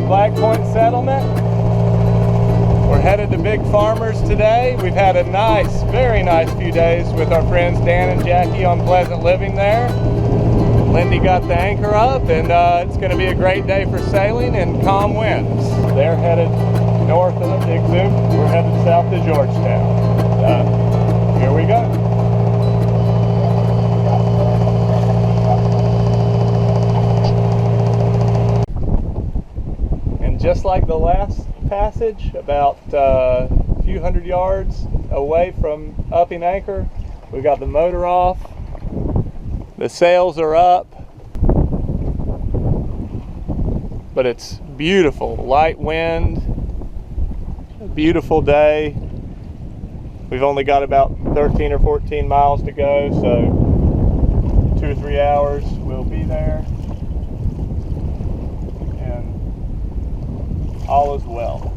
Black Point settlement. We're headed to Big Farmers today. We've had a nice, very nice few days with our friends Dan and Jackie on Pleasant Living there. Lindy got the anchor up, and it's going to be a great day for sailing and calm winds. They're headed north of the Exuma. We're headed south to Georgetown. Here we go. And just like the last passage, about a few hundred yards away from upping anchor, we got the motor off. The sails are up, but it's beautiful, light wind, a beautiful day. We've only got about 13 or 14 miles to go, so 2 or 3 hours we'll be there, and all is well.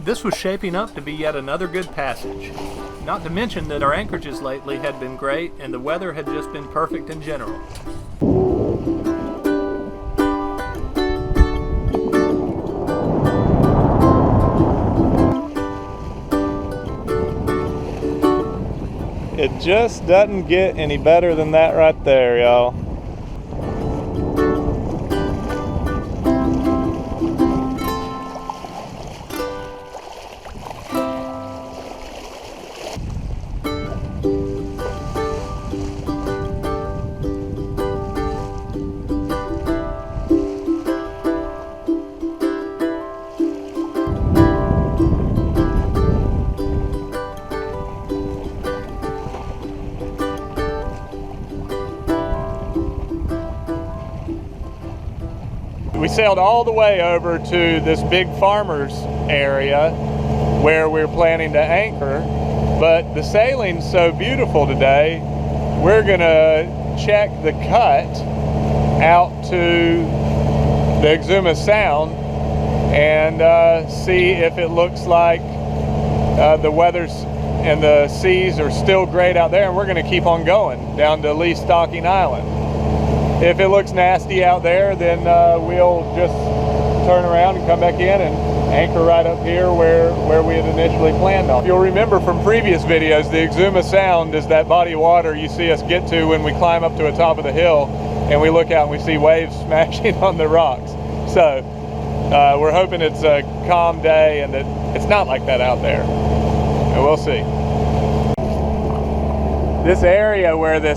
This was shaping up to be yet another good passage. Not to mention that our anchorages lately had been great and the weather had just been perfect in general. It just doesn't get any better than that right there, y'all. We sailed all the way over to this Big Farmers area where we're planning to anchor, but the sailing's so beautiful today, we're gonna check the cut out to the Exuma Sound and see if it looks like the weather's and the seas are still great out there, and we're gonna keep on going down to Lee Stocking Island. If it looks nasty out there, then we'll just turn around and come back in and anchor right up here where we had initially planned on. If you'll remember from previous videos, the Exuma Sound is that body of water you see us get to when we climb up to the top of the hill and we look out and we see waves smashing on the rocks. So we're hoping it's a calm day and that it's not like that out there. And we'll see. This area where the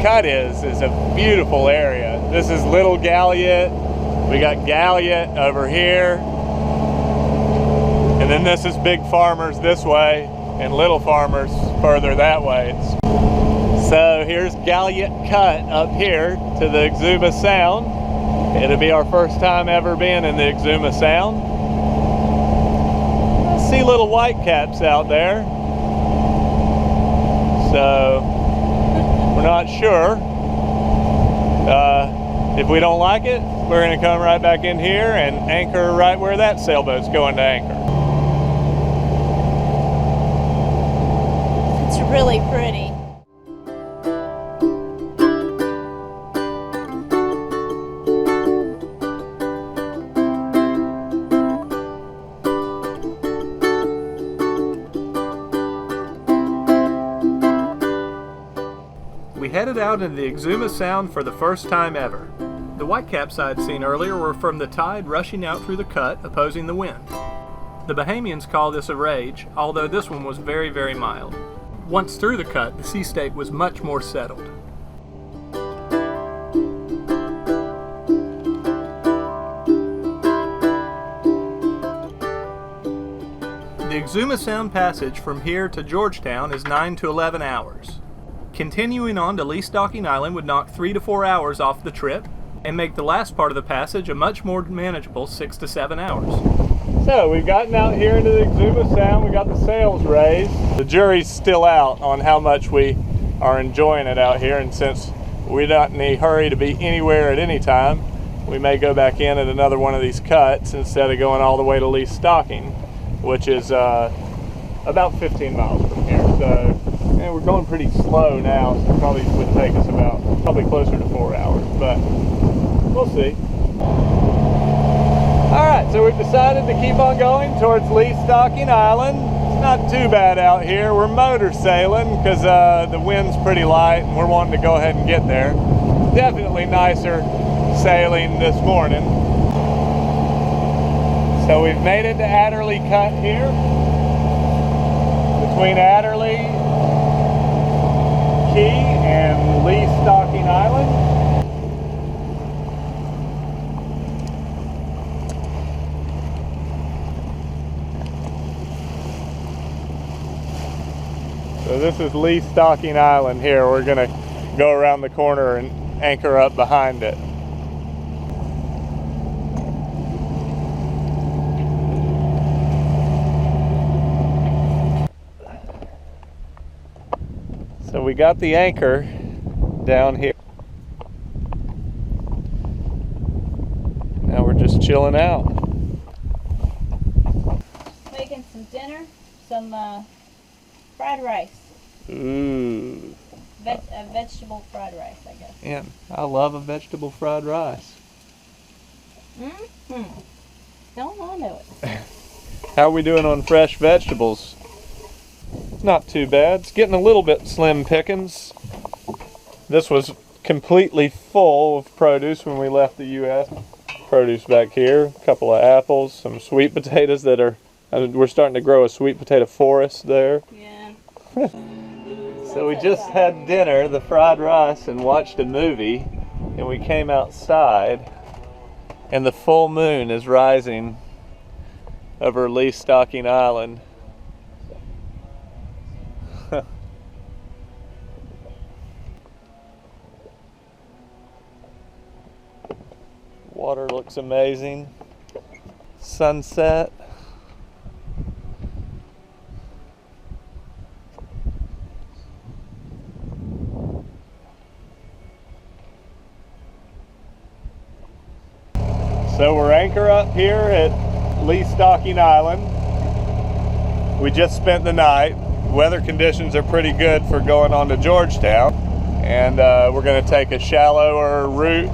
cut is a beautiful area. This is Little Galliot. We got Galliot over here. And then this is Big Farmers this way and Little Farmers further that way. So here's Galliot Cut up here to the Exuma Sound. It'll be our first time ever being in the Exuma Sound. I see little whitecaps out there. So we're not sure. If we don't like it, we're going to come right back in here and anchor right where that sailboat's going to anchor. It's really pretty. We headed out into the Exuma Sound for the first time ever. The whitecaps I'd seen earlier were from the tide rushing out through the cut, opposing the wind. The Bahamians call this a rage, although this one was very, very mild. Once through the cut, the sea state was much more settled. The Exuma Sound passage from here to Georgetown is 9 to 11 hours. Continuing on to Lee Stocking Island would knock 3 to 4 hours off the trip and make the last part of the passage a much more manageable 6 to 7 hours. So we've gotten out here into the Exuma Sound, we got the sails raised. The jury's still out on how much we are enjoying it out here, and since we're not in a hurry to be anywhere at any time, we may go back in at another one of these cuts instead of going all the way to least stocking, which is about 15 miles from here. So, and we're going pretty slow now, so it probably would take us probably closer to 4 hours, but we'll see. Alright, so we've decided to keep on going towards Least Stocking Island. It's not too bad out here. We're motor sailing because the wind's pretty light and we're wanting to go ahead and get there. Definitely nicer sailing this morning. So we've made it to Adderley Cut here. Between Adderley Key and Least Stocking Island. So this is Least Stocking Island here. We're gonna go around the corner and anchor up behind it. So we got the anchor down here. Now we're just chilling out. Making some dinner, some fried rice. Ooh. Vegetable fried rice, I guess. Yeah, I love a vegetable fried rice. Mm-hmm. Don't I know it. How are we doing on fresh vegetables? Not too bad. It's getting a little bit slim pickings. This was completely full of produce when we left the U.S. Produce back here. A couple of apples, some sweet potatoes that are... We're starting to grow a sweet potato forest there. Yeah. So we just had dinner, the fried rice, and watched a movie, and we came outside, and the full moon is rising over Least Stocking Island. Water looks amazing. Sunset. So we're anchor up here at Least Stocking Island. We just spent the night. Weather conditions are pretty good for going on to Georgetown. And we're gonna take a shallower route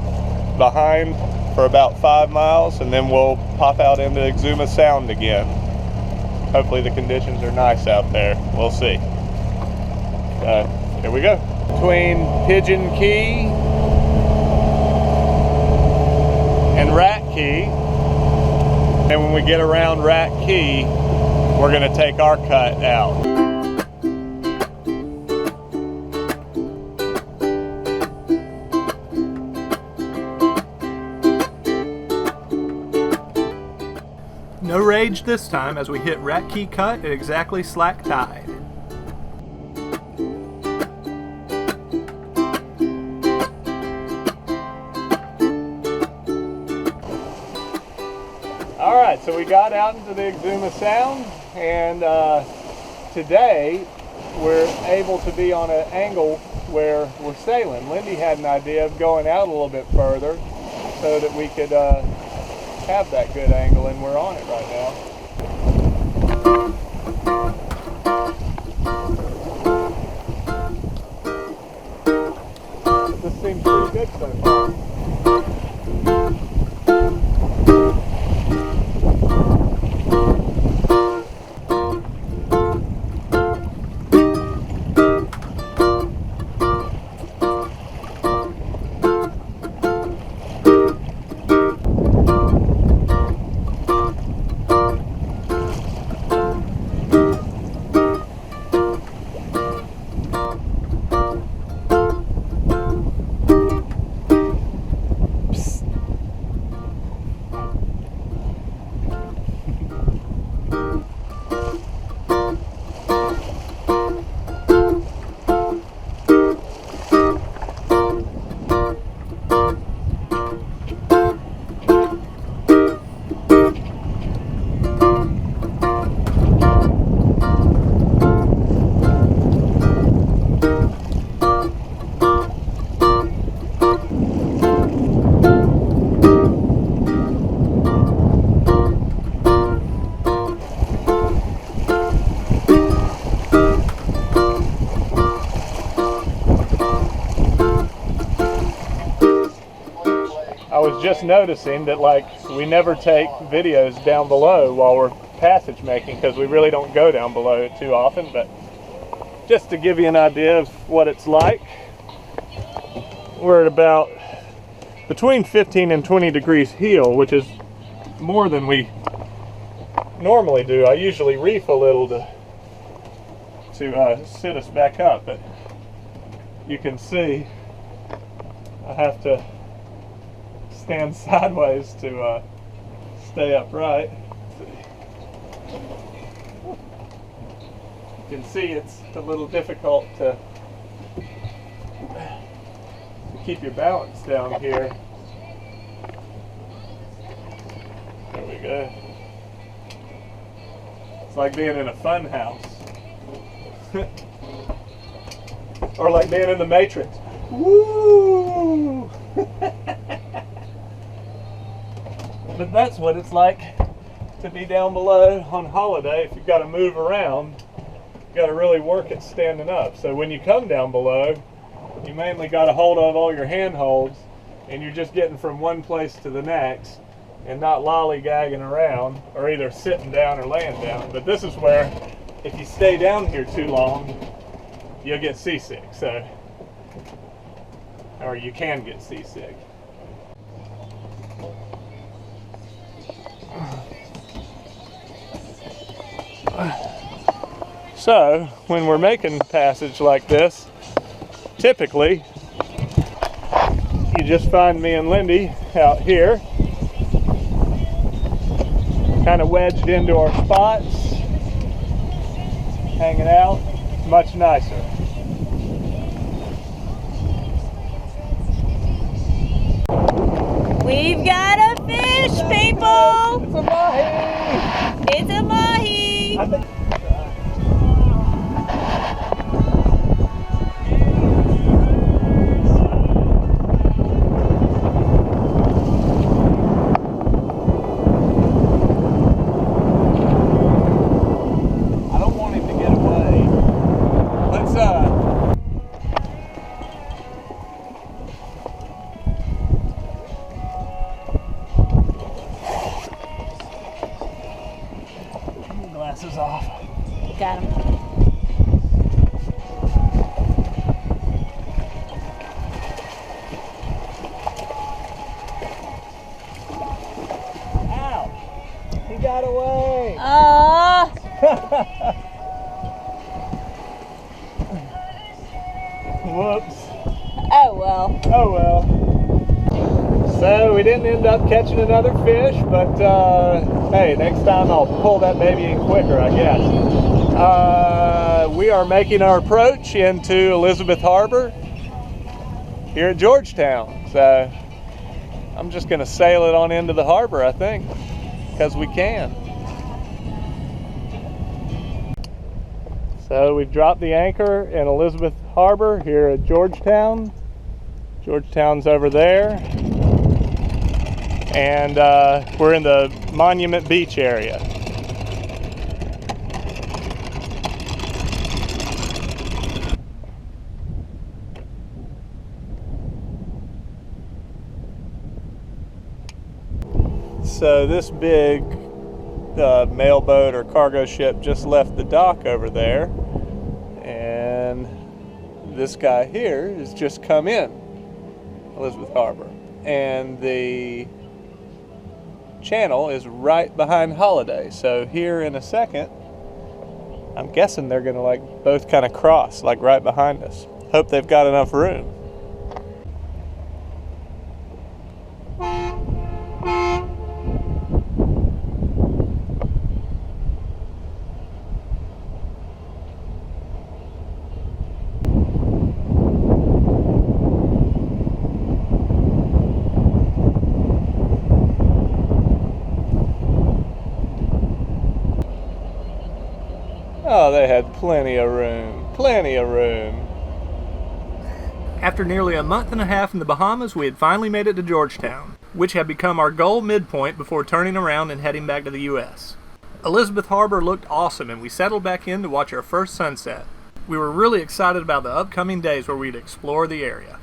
behind for about 5 miles, and then we'll pop out into Exuma Sound again. Hopefully the conditions are nice out there. We'll see. Here we go. Between Pigeon Key and Rat Key, and when we get around Rat Key, we're going to take our cut out. No rage this time as we hit Rat Key Cut at exactly slack tide. Alright, so we got out into the Exuma Sound, and today we're able to be on an angle where we're sailing. Lindy had an idea of going out a little bit further so that we could have that good angle, and we're on it right now. This seems pretty good so far. just noticing that like we never take videos down below while we're passage making because we really don't go down below it too often, but just to give you an idea of what it's like, we're at about between 15 and 20 degrees heel, which is more than we normally do. I usually reef a little to sit us back up, but you can see I have to stand sideways to stay upright. You can see it's a little difficult to keep your balance down here. There we go. It's like being in a fun house. Or like being in the Matrix. Woo! But that's what it's like to be down below on holiday. If you've got to move around, you've got to really work at standing up. So when you come down below, you mainly got a hold of all your handholds, and you're just getting from one place to the next and not lollygagging around or either sitting down or laying down. But this is where if you stay down here too long, you'll get seasick. So, or you can get seasick. So when we're making passage like this, typically you just find me and Lindy out here, kind of wedged into our spots, hanging out. Much nicer. We've got a fish, people! It's a mahi! It's a mahi! Glasses off. Got him. Ow! He got away! Whoops. Oh well. Oh well. So we didn't end up catching another fish, but hey, next time I'll pull that baby in quicker, I guess. We are making our approach into Elizabeth Harbour here at Georgetown. So I'm just going to sail it on into the harbor, I think, because we can. So we've dropped the anchor in Elizabeth Harbour here at Georgetown. Georgetown's over there. And we're in the Monument Beach area. So this big mailboat or cargo ship just left the dock over there, and this guy here has just come in Elizabeth Harbour, and the channel is right behind Holiday. So here in a second, I'm guessing they're gonna like both kind of cross like right behind us. Hope they've got enough room. Oh, they had plenty of room. Plenty of room. After nearly a month and a half in the Bahamas, we had finally made it to Georgetown, which had become our goal midpoint before turning around and heading back to the U.S. Elizabeth Harbour looked awesome, and we settled back in to watch our first sunset. We were really excited about the upcoming days where we'd explore the area.